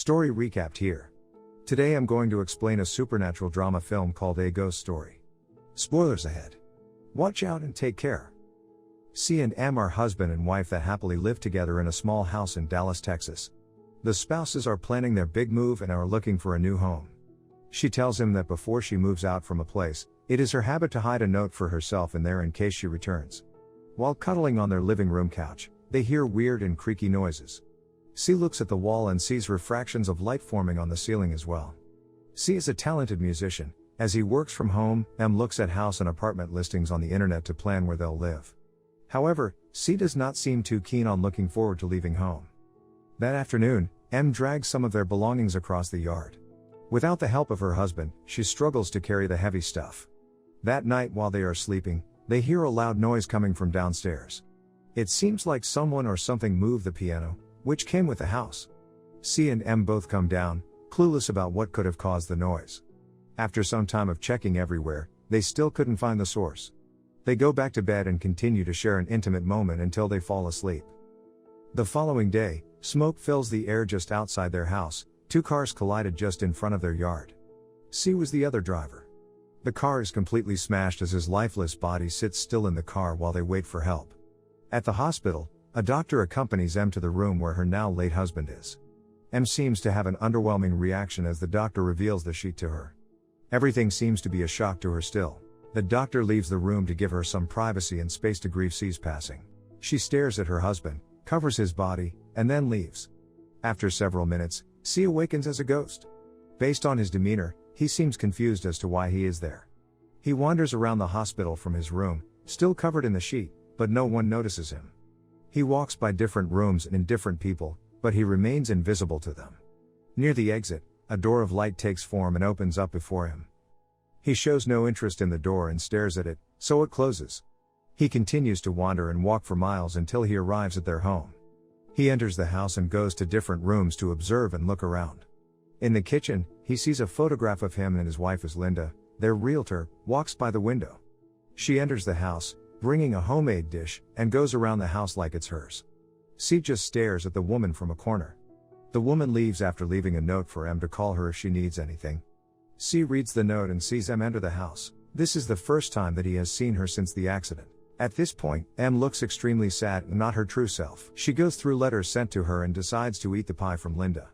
Story recapped here. Today I'm going to explain a supernatural drama film called A Ghost Story. Spoilers ahead. Watch out and take care. C and M are husband and wife that happily live together in a small house in Dallas, Texas. The spouses are planning their big move and are looking for a new home. She tells him that before she moves out from a place, it is her habit to hide a note for herself in there in case she returns. While cuddling on their living room couch, they hear weird and creaky noises. C looks at the wall and sees refractions of light forming on the ceiling as well. C is a talented musician. As he works from home, M looks at house and apartment listings on the internet to plan where they'll live. However, C does not seem too keen on looking forward to leaving home. That afternoon, M drags some of their belongings across the yard. Without the help of her husband, she struggles to carry the heavy stuff. That night while they are sleeping, they hear a loud noise coming from downstairs. It seems like someone or something moved the piano, which came with the house. C and M both come down, clueless about what could have caused the noise. After some time of checking everywhere, they still couldn't find the source. They go back to bed and continue to share an intimate moment until they fall asleep. The following day, smoke fills the air just outside their house. Two cars collided just in front of their yard. C was the other driver. The car is completely smashed as his lifeless body sits still in the car while they wait for help. At the hospital, a doctor accompanies M to the room where her now late husband is. M seems to have an underwhelming reaction as the doctor reveals the sheet to her. Everything seems to be a shock to her still. The doctor leaves the room to give her some privacy and space to grieve C's passing. She stares at her husband, covers his body, and then leaves. After several minutes, C awakens as a ghost. Based on his demeanor, he seems confused as to why he is there. He wanders around the hospital from his room, still covered in the sheet, but no one notices him. He walks by different rooms and in different people, but he remains invisible to them. Near the exit, a door of light takes form and opens up before him. He shows no interest in the door and stares at it, so it closes. He continues to wander and walk for miles until he arrives at their home. He enters the house and goes to different rooms to observe and look around. In the kitchen, he sees a photograph of him and his wife as Linda, their realtor, walks by the window. She enters the house, bringing a homemade dish, and goes around the house like it's hers. C just stares at the woman from a corner. The woman leaves after leaving a note for M to call her if she needs anything. C reads the note and sees M enter the house. This is the first time that he has seen her since the accident. At this point, M looks extremely sad and not her true self. She goes through letters sent to her and decides to eat the pie from Linda.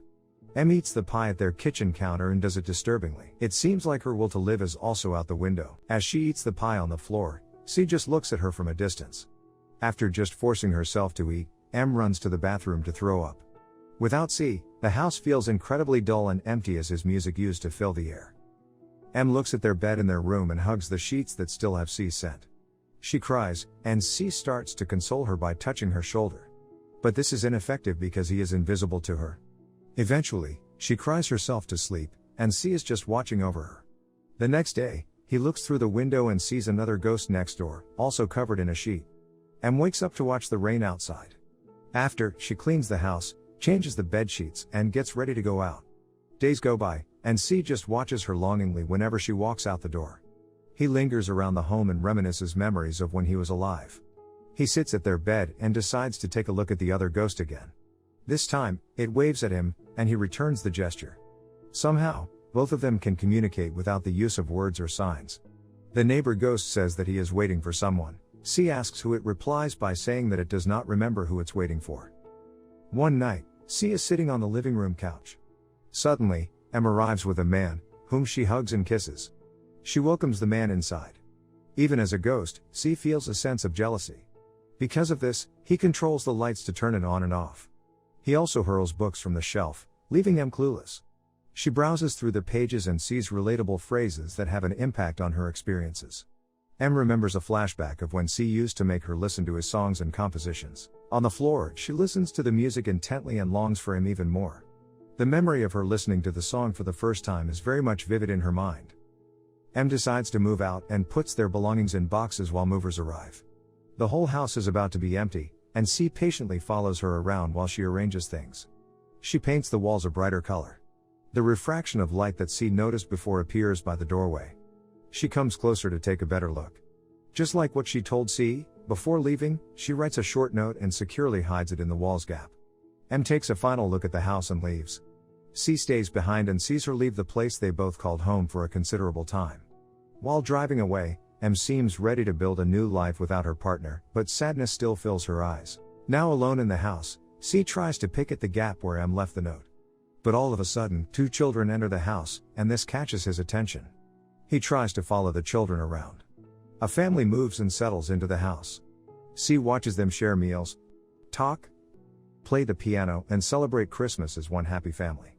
M eats the pie at their kitchen counter and does it disturbingly. It seems like her will to live is also out the window. As she eats the pie on the floor, C just looks at her from a distance. After just forcing herself to eat, M runs to the bathroom to throw up. Without C, the house feels incredibly dull and empty as his music used to fill the air. M looks at their bed in their room and hugs the sheets that still have C's scent. She cries, and C starts to console her by touching her shoulder. But this is ineffective because he is invisible to her. Eventually, she cries herself to sleep, and C is just watching over her. The next day, he looks through the window and sees another ghost next door, also covered in a sheet. M wakes up to watch the rain outside. After, she cleans the house, changes the bed sheets, and gets ready to go out. Days go by, and C just watches her longingly whenever she walks out the door. He lingers around the home and reminisces memories of when he was alive. He sits at their bed and decides to take a look at the other ghost again. This time, it waves at him, and he returns the gesture. Somehow, both of them can communicate without the use of words or signs. The neighbor ghost says that he is waiting for someone. C asks who it, replies by saying that it does not remember who it's waiting for. One night, C is sitting on the living room couch. Suddenly, M arrives with a man, whom she hugs and kisses. She welcomes the man inside. Even as a ghost, C feels a sense of jealousy. Because of this, he controls the lights to turn it on and off. He also hurls books from the shelf, leaving M clueless. She browses through the pages and sees relatable phrases that have an impact on her experiences. M remembers a flashback of when C used to make her listen to his songs and compositions. On the floor, she listens to the music intently and longs for him even more. The memory of her listening to the song for the first time is very much vivid in her mind. M decides to move out and puts their belongings in boxes while movers arrive. The whole house is about to be empty, and C patiently follows her around while she arranges things. She paints the walls a brighter color. The refraction of light that C noticed before appears by the doorway. She comes closer to take a better look. Just like what she told C, before leaving, she writes a short note and securely hides it in the wall's gap. M takes a final look at the house and leaves. C stays behind and sees her leave the place they both called home for a considerable time. While driving away, M seems ready to build a new life without her partner, but sadness still fills her eyes. Now alone in the house, C tries to pick at the gap where M left the note. But all of a sudden, 2 children enter the house, and this catches his attention. He tries to follow the children around. A family moves and settles into the house. C watches them share meals, talk, play the piano, and celebrate Christmas as one happy family.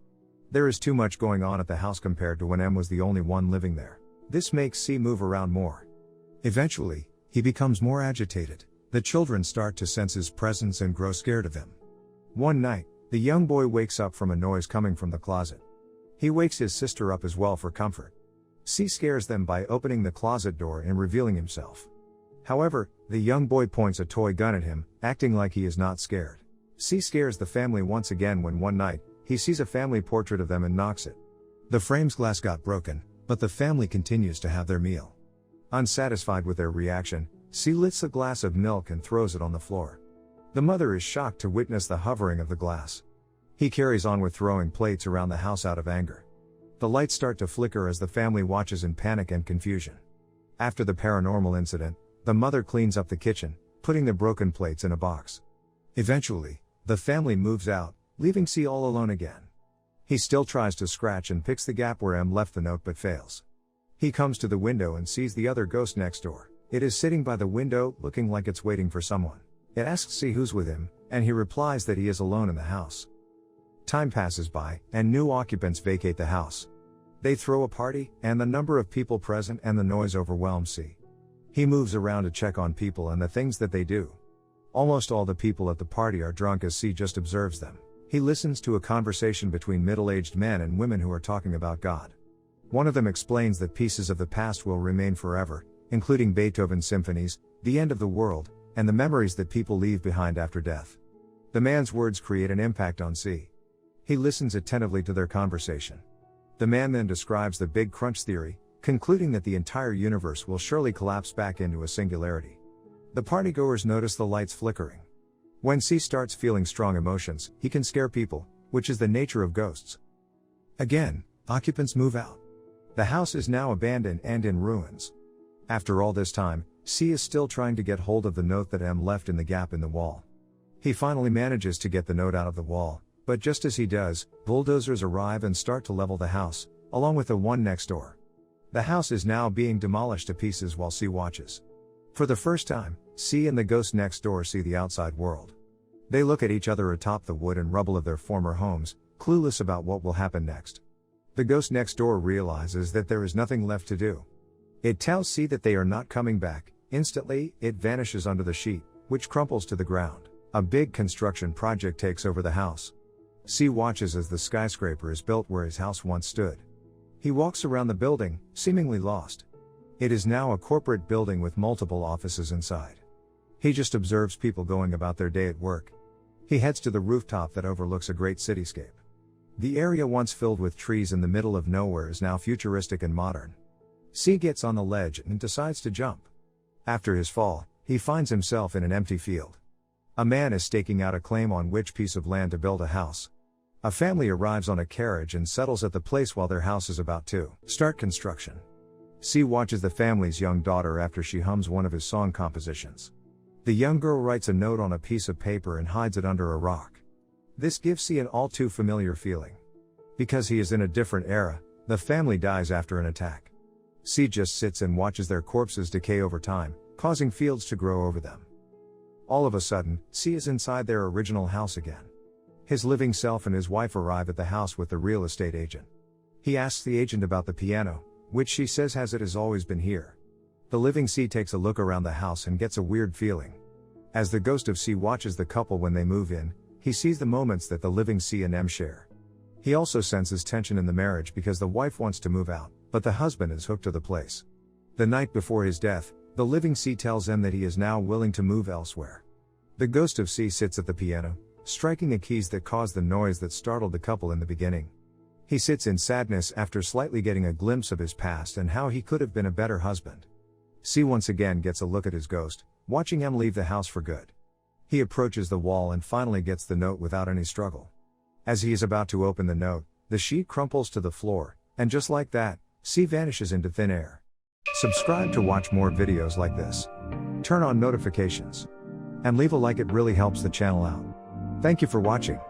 There is too much going on at the house compared to when M was the only one living there. This makes C move around more. Eventually, he becomes more agitated. The children start to sense his presence and grow scared of him. One night, the young boy wakes up from a noise coming from the closet. He wakes his sister up as well for comfort. C scares them by opening the closet door and revealing himself. However, the young boy points a toy gun at him, acting like he is not scared. C scares the family once again when one night, he sees a family portrait of them and knocks it. The frame's glass got broken, but the family continues to have their meal. Unsatisfied with their reaction, C lifts a glass of milk and throws it on the floor. The mother is shocked to witness the hovering of the glass. He carries on with throwing plates around the house out of anger. The lights start to flicker as the family watches in panic and confusion. After the paranormal incident, the mother cleans up the kitchen, putting the broken plates in a box. Eventually, the family moves out, leaving C all alone again. He still tries to scratch and picks the gap where M left the note but fails. He comes to the window and sees the other ghost next door. It is sitting by the window, looking like it's waiting for someone. It asks C who's with him, and he replies that he is alone in the house. Time passes by, and new occupants vacate the house. They throw a party, and the number of people present and the noise overwhelms C. He moves around to check on people and the things that they do. Almost all the people at the party are drunk as C just observes them. He listens to a conversation between middle-aged men and women who are talking about God. One of them explains that pieces of the past will remain forever, including Beethoven's symphonies, the end of the world, and the memories that people leave behind after death. The man's words create an impact on C. He listens attentively to their conversation. The man then describes the Big Crunch theory, concluding that the entire universe will surely collapse back into a singularity. The partygoers notice the lights flickering. When C starts feeling strong emotions, he can scare people, which is the nature of ghosts. Again, occupants move out. The house is now abandoned and in ruins. After all this time, C is still trying to get hold of the note that M left in the gap in the wall. He finally manages to get the note out of the wall, but just as he does, bulldozers arrive and start to level the house, along with the one next door. The house is now being demolished to pieces while C watches. For the first time, C and the ghost next door see the outside world. They look at each other atop the wood and rubble of their former homes, clueless about what will happen next. The ghost next door realizes that there is nothing left to do. It tells C that they are not coming back. Instantly, it vanishes under the sheet, which crumples to the ground. A big construction project takes over the house. C watches as the skyscraper is built where his house once stood. He walks around the building, seemingly lost. It is now a corporate building with multiple offices inside. He just observes people going about their day at work. He heads to the rooftop that overlooks a great cityscape. The area once filled with trees in the middle of nowhere is now futuristic and modern. C gets on the ledge and decides to jump. After his fall, he finds himself in an empty field. A man is staking out a claim on which piece of land to build a house. A family arrives on a carriage and settles at the place while their house is about to start construction. C watches the family's young daughter after she hums one of his song compositions. The young girl writes a note on a piece of paper and hides it under a rock. This gives C an all too familiar feeling. Because he is in a different era, the family dies after an attack. C just sits and watches their corpses decay over time, causing fields to grow over them. All of a sudden, C is inside their original house again. His living self and his wife arrive at the house with the real estate agent. He asks the agent about the piano, which she says has always been here. The living C takes a look around the house and gets a weird feeling. As the ghost of C watches the couple when they move in, he sees the moments that the living C and M share. He also senses tension in the marriage because the wife wants to move out, but the husband is hooked to the place. The night before his death, the living C tells M that he is now willing to move elsewhere. The ghost of C sits at the piano, striking the keys that caused the noise that startled the couple in the beginning. He sits in sadness after slightly getting a glimpse of his past and how he could have been a better husband. C once again gets a look at his ghost, watching M leave the house for good. He approaches the wall and finally gets the note without any struggle. As he is about to open the note, The sheet crumples to the floor, and just like that, C vanishes into thin air. Subscribe to watch more videos like this. Turn on notifications. And leave a like, it really helps the channel out. Thank you for watching.